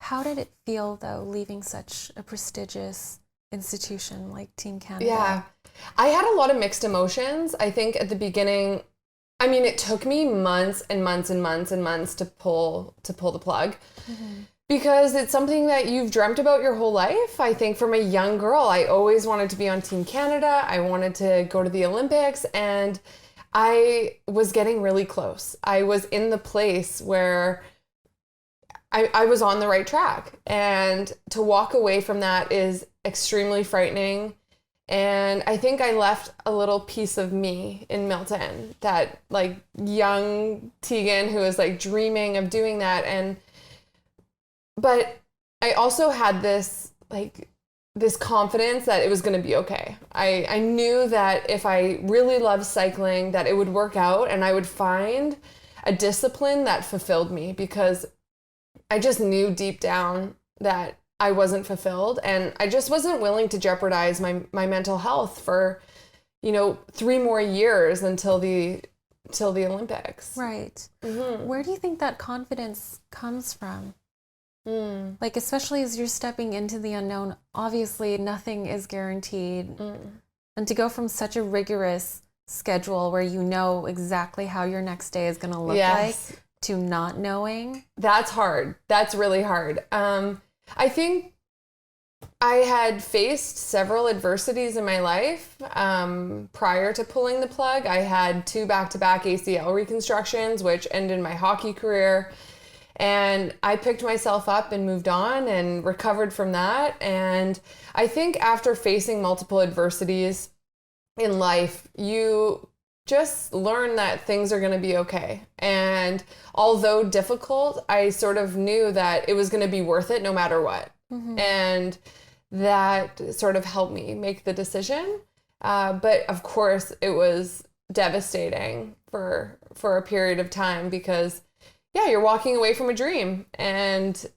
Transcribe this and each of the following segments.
How did it feel, though, leaving such a prestigious institution like Team Canada? Yeah, I had a lot of mixed emotions. I think at the beginning, I mean, it took me months and months and months and months to pull the plug. Mm-hmm. Because it's something that you've dreamt about your whole life. I think from a young girl, I always wanted to be on Team Canada. I wanted to go to the Olympics, and I was getting really close. I was in the place where I was on the right track. And to walk away from that is extremely frightening. And I think I left a little piece of me in Milton, that like young Tegan who was like dreaming of doing that. But I also had this confidence that it was going to be okay. I knew that if I really loved cycling, that it would work out and I would find a discipline that fulfilled me, because I just knew deep down that I wasn't fulfilled, and I just wasn't willing to jeopardize my mental health for, 3 more years until the Olympics. Right. Mm-hmm. Where do you think that confidence comes from? Like, especially as you're stepping into the unknown, obviously nothing is guaranteed. And to go from such a rigorous schedule where you know exactly how your next day is going to look like to not knowing. That's hard. That's really hard. I think I had faced several adversities in my life prior to pulling the plug. I had 2 back-to-back ACL reconstructions, which ended my hockey career. And I picked myself up and moved on and recovered from that. And I think after facing multiple adversities in life, you just learn that things are going to be okay. And although difficult, I sort of knew that it was going to be worth it no matter what. Mm-hmm. And that sort of helped me make the decision. But of course, it was devastating for a period of time, because you're walking away from a dream, and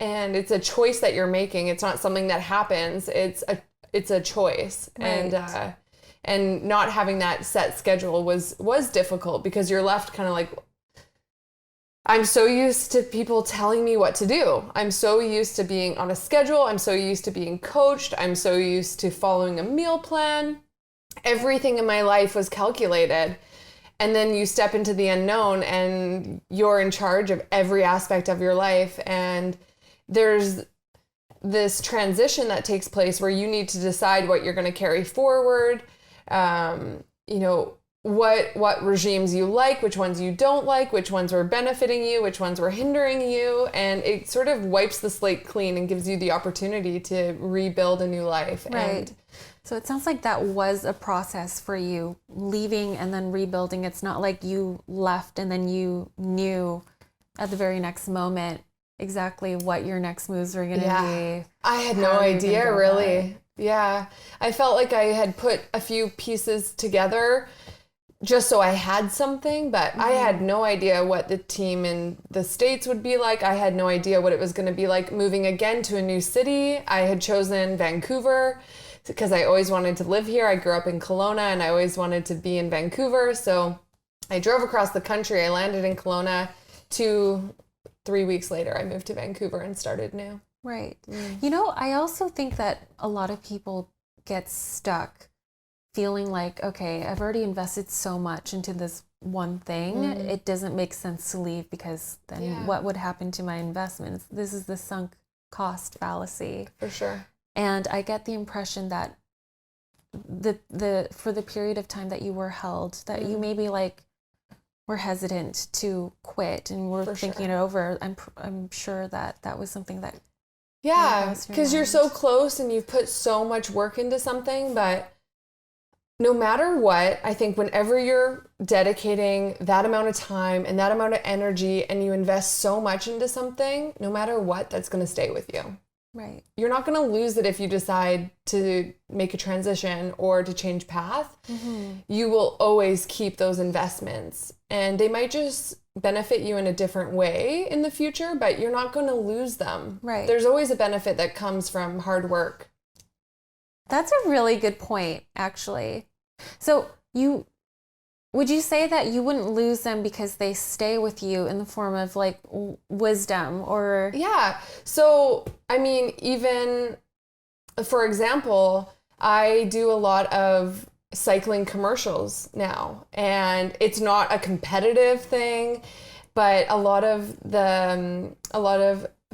it's a choice that you're making. It's not something that happens. It's a choice. Right. And not having that set schedule was difficult, because you're left kind of like, I'm so used to people telling me what to do. I'm so used to being on a schedule. I'm so used to being coached. I'm so used to following a meal plan. Everything in my life was calculated. And then you step into the unknown and you're in charge of every aspect of your life. And there's this transition that takes place where you need to decide what you're going to carry forward. What regimes you like, which ones you don't like, which ones were benefiting you, which ones were hindering you. And it sort of wipes the slate clean and gives you the opportunity to rebuild a new life. Right. So it sounds like that was a process for you, leaving and then rebuilding. It's not like you left and then you knew at the very next moment exactly what your next moves were going to be. I had no idea, really. Yeah. I felt like I had put a few pieces together just so I had something, but I had no idea what the team in the States would be like. I had no idea what it was going to be like moving again to a new city. I had chosen Vancouver because I always wanted to live here. I grew up in Kelowna and I always wanted to be in Vancouver. So I drove across the country. I landed in Kelowna. 2-3 weeks later, I moved to Vancouver and started new. Right. I also think that a lot of people get stuck feeling like, okay, I've already invested so much into this one thing. It doesn't make sense to leave, because then what would happen to my investments? This is the sunk cost fallacy. For sure. And I get the impression that the for the period of time that you were held, that you maybe were hesitant to quit and were thinking it over. I'm sure that was something that because you're so close and you've put so much work into something. But no matter what, I think whenever you're dedicating that amount of time and that amount of energy and you invest so much into something, no matter what, that's going to stay with you. Right. You're not going to lose it if you decide to make a transition or to change path. You will always keep those investments, and they might just benefit you in a different way in the future, but you're not going to lose them. Right. There's always a benefit that comes from hard work. That's a really good point, actually. So you Would you say that you wouldn't lose them because they stay with you in the form of like wisdom or? Yeah. So, I mean, even for example, I do a lot of cycling commercials now, and it's not a competitive thing, but a lot of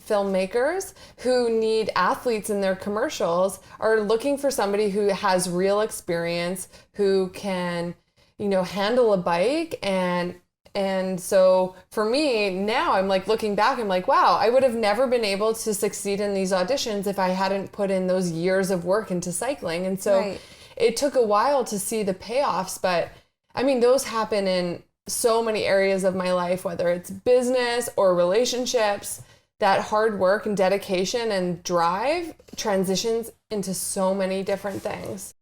filmmakers who need athletes in their commercials are looking for somebody who has real experience, who can, handle a bike. And so for me now, I'm like looking back, I'm like, wow, I would have never been able to succeed in these auditions if I hadn't put in those years of work into cycling. And so it took a while to see the payoffs, but I mean, those happen in so many areas of my life, whether it's business or relationships. That hard work and dedication and drive transitions into so many different things.